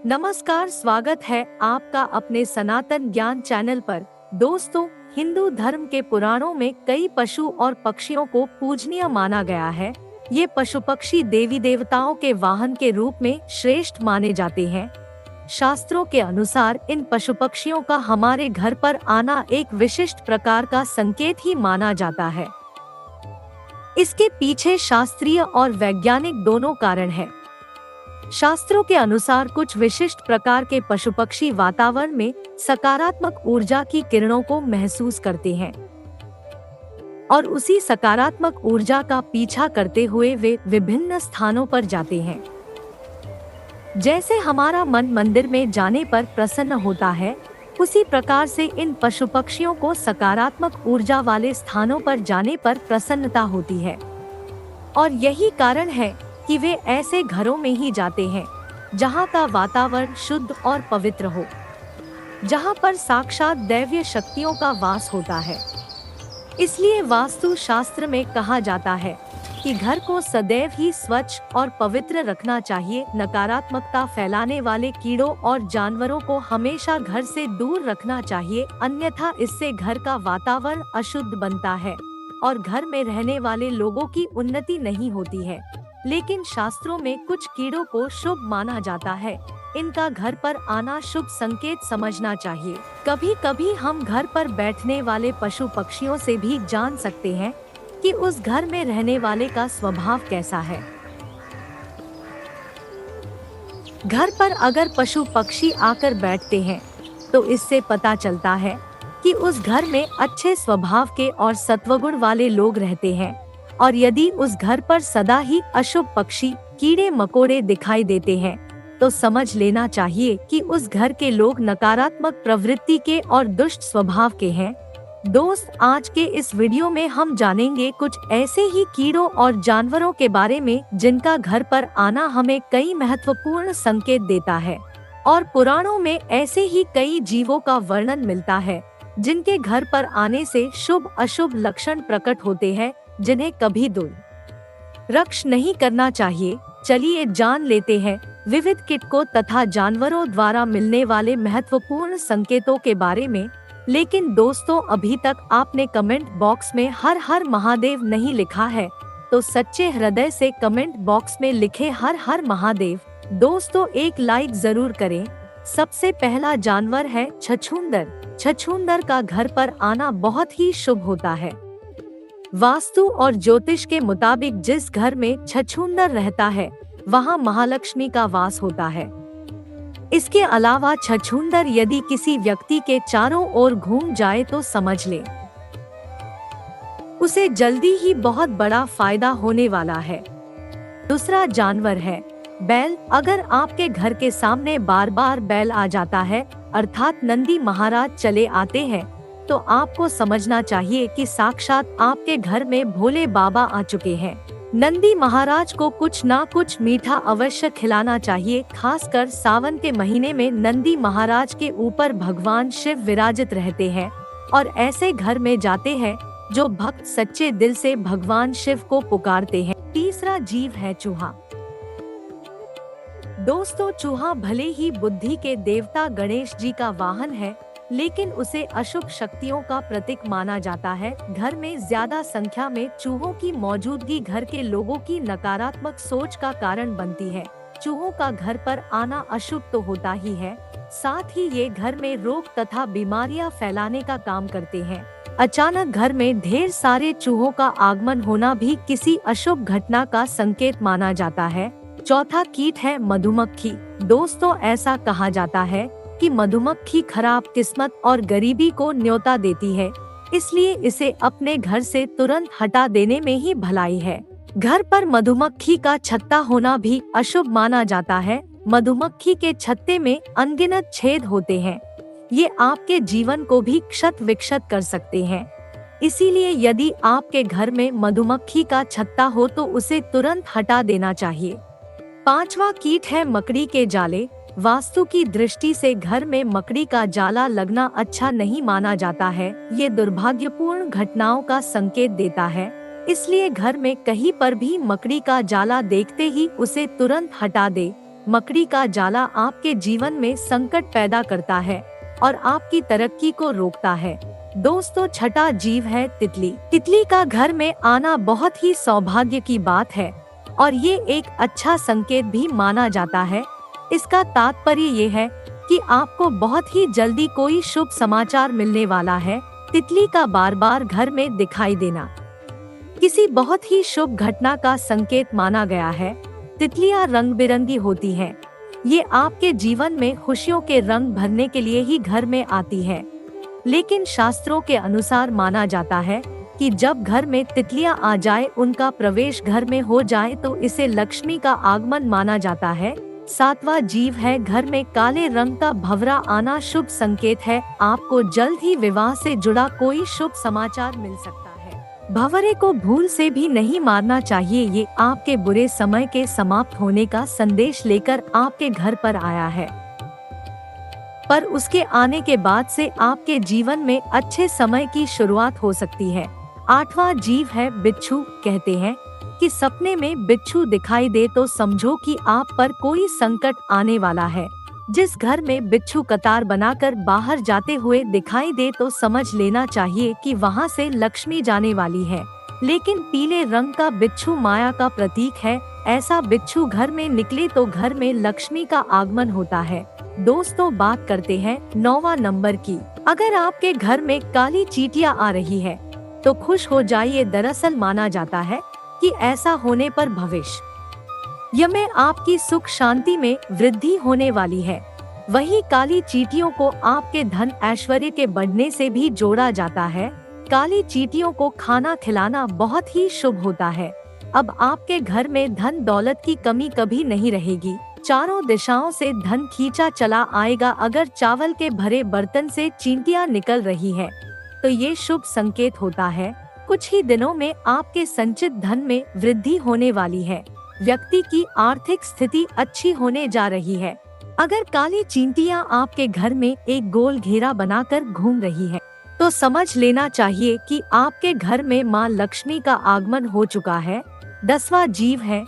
नमस्कार, स्वागत है आपका अपने सनातन ज्ञान चैनल पर। दोस्तों, हिंदू धर्म के पुराणों में कई पशु और पक्षियों को पूजनीय माना गया है। ये पशु पक्षी देवी देवताओं के वाहन के रूप में श्रेष्ठ माने जाते हैं। शास्त्रों के अनुसार इन पशु पक्षियों का हमारे घर पर आना एक विशिष्ट प्रकार का संकेत ही माना जाता है। इसके पीछे शास्त्रीय और वैज्ञानिक दोनों कारण हैं। शास्त्रों के अनुसार कुछ विशिष्ट प्रकार के पशु पक्षी वातावरण में सकारात्मक ऊर्जा की किरणों को महसूस करते हैं और उसी सकारात्मक ऊर्जा का पीछा करते हुए वे विभिन्न स्थानों पर जाते हैं। जैसे हमारा मन मंदिर में जाने पर प्रसन्न होता है, उसी प्रकार से इन पशु पक्षियों को सकारात्मक ऊर्जा वाले स्थानों पर जाने पर प्रसन्नता होती है। और यही कारण है कि वे ऐसे घरों में ही जाते हैं जहां का वातावरण शुद्ध और पवित्र हो, जहां पर साक्षात दैवीय शक्तियों का वास होता है। इसलिए वास्तु शास्त्र में कहा जाता है कि घर को सदैव ही स्वच्छ और पवित्र रखना चाहिए। नकारात्मकता फैलाने वाले कीड़ों और जानवरों को हमेशा घर से दूर रखना चाहिए, अन्यथा इससे घर का वातावरण अशुद्ध बनता है और घर में रहने वाले लोगों की उन्नति नहीं होती है। लेकिन शास्त्रों में कुछ कीड़ों को शुभ माना जाता है, इनका घर पर आना शुभ संकेत समझना चाहिए। कभी कभी हम घर पर बैठने वाले पशु पक्षियों से भी जान सकते हैं कि उस घर में रहने वाले का स्वभाव कैसा है। घर पर अगर पशु पक्षी आकर बैठते हैं तो इससे पता चलता है कि उस घर में अच्छे स्वभाव के और सत्वगुण वाले लोग रहते हैं। और यदि उस घर पर सदा ही अशुभ पक्षी, कीड़े मकोड़े दिखाई देते हैं तो समझ लेना चाहिए कि उस घर के लोग नकारात्मक प्रवृत्ति के और दुष्ट स्वभाव के हैं। दोस्त, आज के इस वीडियो में हम जानेंगे कुछ ऐसे ही कीड़ों और जानवरों के बारे में जिनका घर पर आना हमें कई महत्वपूर्ण संकेत देता है। और पुराणों में ऐसे ही कई जीवों का वर्णन मिलता है जिनके घर पर आने से शुभ अशुभ लक्षण प्रकट होते हैं, जिन्हें कभी दुर्लक्ष नहीं करना चाहिए। चलिए जान लेते हैं विविध कीटों तथा जानवरों द्वारा मिलने वाले महत्वपूर्ण संकेतों के बारे में। लेकिन दोस्तों, अभी तक आपने कमेंट बॉक्स में हर हर महादेव नहीं लिखा है तो सच्चे हृदय से कमेंट बॉक्स में लिखे हर हर महादेव। दोस्तों, एक लाइक जरूर करें। सबसे पहला जानवर है छछूंदर। छछूंदर का घर पर आना बहुत ही शुभ होता है। वास्तु और ज्योतिष के मुताबिक जिस घर में छछूंदर रहता है वहां महालक्ष्मी का वास होता है। इसके अलावा छछूंदर यदि किसी व्यक्ति के चारों ओर घूम जाए तो समझ ले उसे जल्दी ही बहुत बड़ा फायदा होने वाला है। दूसरा जानवर है बैल। अगर आपके घर के सामने बार बार बैल आ जाता है, अर्थात नंदी महाराज चले आते हैं, तो आपको समझना चाहिए कि साक्षात आपके घर में भोले बाबा आ चुके हैं। नंदी महाराज को कुछ ना कुछ मीठा अवश्य खिलाना चाहिए। खासकर सावन के महीने में नंदी महाराज के ऊपर भगवान शिव विराजित रहते हैं और ऐसे घर में जाते हैं जो भक्त सच्चे दिल से भगवान शिव को पुकारते हैं। तीसरा जीव है चूहा। दोस्तों, चूहा भले ही बुद्धि के देवता गणेश जी का वाहन है, लेकिन उसे अशुभ शक्तियों का प्रतीक माना जाता है। घर में ज्यादा संख्या में चूहों की मौजूदगी घर के लोगों की नकारात्मक सोच का कारण बनती है। चूहों का घर पर आना अशुभ तो होता ही है, साथ ही ये घर में रोग तथा बीमारियां फैलाने का काम करते हैं। अचानक घर में ढेर सारे चूहों का आगमन होना भी किसी अशुभ घटना का संकेत माना जाता है। चौथा कीट है मधुमक्खी। दोस्तों, ऐसा कहा जाता है कि मधुमक्खी खराब किस्मत और गरीबी को न्योता देती है, इसलिए इसे अपने घर से तुरंत हटा देने में ही भलाई है। घर पर मधुमक्खी का छत्ता होना भी अशुभ माना जाता है। मधुमक्खी के छत्ते में अनगिनत छेद होते हैं, ये आपके जीवन को भी क्षत विक्षत कर सकते हैं। इसीलिए यदि आपके घर में मधुमक्खी का छत्ता हो तो उसे तुरंत हटा देना चाहिए। पांचवा कीट है मकड़ी के जाले। वास्तु की दृष्टि से घर में मकड़ी का जाला लगना अच्छा नहीं माना जाता है, ये दुर्भाग्यपूर्ण घटनाओं का संकेत देता है। इसलिए घर में कहीं पर भी मकड़ी का जाला देखते ही उसे तुरंत हटा दे। मकड़ी का जाला आपके जीवन में संकट पैदा करता है और आपकी तरक्की को रोकता है। दोस्तों, छठा जीव है तितली। तितली का घर में आना बहुत ही सौभाग्य की बात है और ये एक अच्छा संकेत भी माना जाता है। इसका तात्पर्य ये है कि आपको बहुत ही जल्दी कोई शुभ समाचार मिलने वाला है। तितली का बार बार घर में दिखाई देना किसी बहुत ही शुभ घटना का संकेत माना गया है। तितलियां रंग बिरंगी होती हैं। ये आपके जीवन में खुशियों के रंग भरने के लिए ही घर में आती है। लेकिन शास्त्रों के अनुसार माना जाता है कि जब घर में तितलियां आ जाए, उनका प्रवेश घर में हो जाए, तो इसे लक्ष्मी का आगमन माना जाता है। सातवां जीव है घर में काले रंग का भंवरा आना शुभ संकेत है। आपको जल्द ही विवाह से जुड़ा कोई शुभ समाचार मिल सकता है। भंवरे को भूल से भी नहीं मारना चाहिए। ये आपके बुरे समय के समाप्त होने का संदेश लेकर आपके घर पर आया है, पर उसके आने के बाद से आपके जीवन में अच्छे समय की शुरुआत हो सकती है। आठवां जीव है बिच्छू। कहते हैं कि सपने में बिच्छू दिखाई दे तो समझो कि आप पर कोई संकट आने वाला है। जिस घर में बिच्छू कतार बनाकर बाहर जाते हुए दिखाई दे तो समझ लेना चाहिए कि वहां से लक्ष्मी जाने वाली है। लेकिन पीले रंग का बिच्छू माया का प्रतीक है। ऐसा बिच्छू घर में निकले तो घर में लक्ष्मी का आगमन होता है। दोस्तों, बात करते हैं 9वां नंबर की। अगर आपके घर में काली चींटियां आ रही है तो खुश हो जाइए। दरअसल माना जाता है कि ऐसा होने पर भविष्य में आपकी सुख शांति में वृद्धि होने वाली है। वहीं काली चींटियों को आपके धन ऐश्वर्य के बढ़ने से भी जोड़ा जाता है। काली चींटियों को खाना खिलाना बहुत ही शुभ होता है। अब आपके घर में धन दौलत की कमी कभी नहीं रहेगी। चारों दिशाओं से धन खींचा चला आएगा। अगर चावल के भरे बर्तन से चींटियां निकल रही है तो ये शुभ संकेत होता है। कुछ ही दिनों में आपके संचित धन में वृद्धि होने वाली है। व्यक्ति की आर्थिक स्थिति अच्छी होने जा रही है। अगर काली चींटियां आपके घर में एक गोल घेरा बनाकर घूम रही है तो समझ लेना चाहिए कि आपके घर में मां लक्ष्मी का आगमन हो चुका है। 10वां जीव है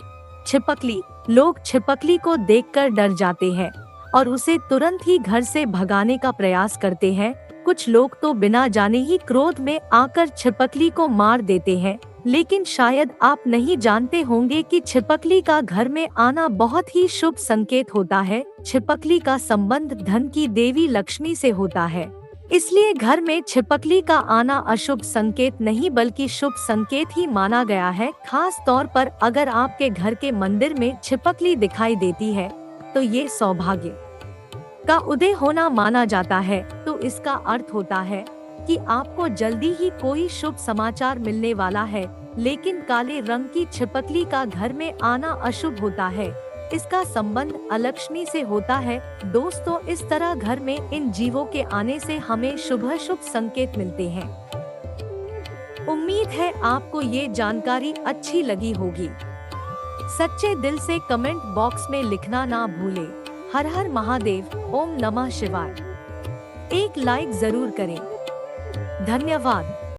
छिपकली। लोग छिपकली को देखकर डर जाते हैं और उसे तुरंत ही घर से भगाने का प्रयास करते हैं। कुछ लोग तो बिना जाने ही क्रोध में आकर छिपकली को मार देते हैं। लेकिन शायद आप नहीं जानते होंगे कि छिपकली का घर में आना बहुत ही शुभ संकेत होता है। छिपकली का संबंध धन की देवी लक्ष्मी से होता है, इसलिए घर में छिपकली का आना अशुभ संकेत नहीं बल्कि शुभ संकेत ही माना गया है। खास तौर पर अगर आपके घर के मंदिर में छिपकली दिखाई देती है तो ये सौभाग्य का उदय होना माना जाता है। तो इसका अर्थ होता है कि आपको जल्दी ही कोई शुभ समाचार मिलने वाला है। लेकिन काले रंग की छिपकली का घर में आना अशुभ होता है। इसका संबंध अलक्ष्मी से होता है। दोस्तों, इस तरह घर में इन जीवों के आने से हमें शुभ संकेत मिलते हैं। उम्मीद है आपको ये जानकारी अच्छी लगी होगी। सच्चे दिल से कमेंट बॉक्स में लिखना ना भूलें। हर हर महादेव, ओम नमः शिवाय। एक लाइक जरूर करें। धन्यवाद।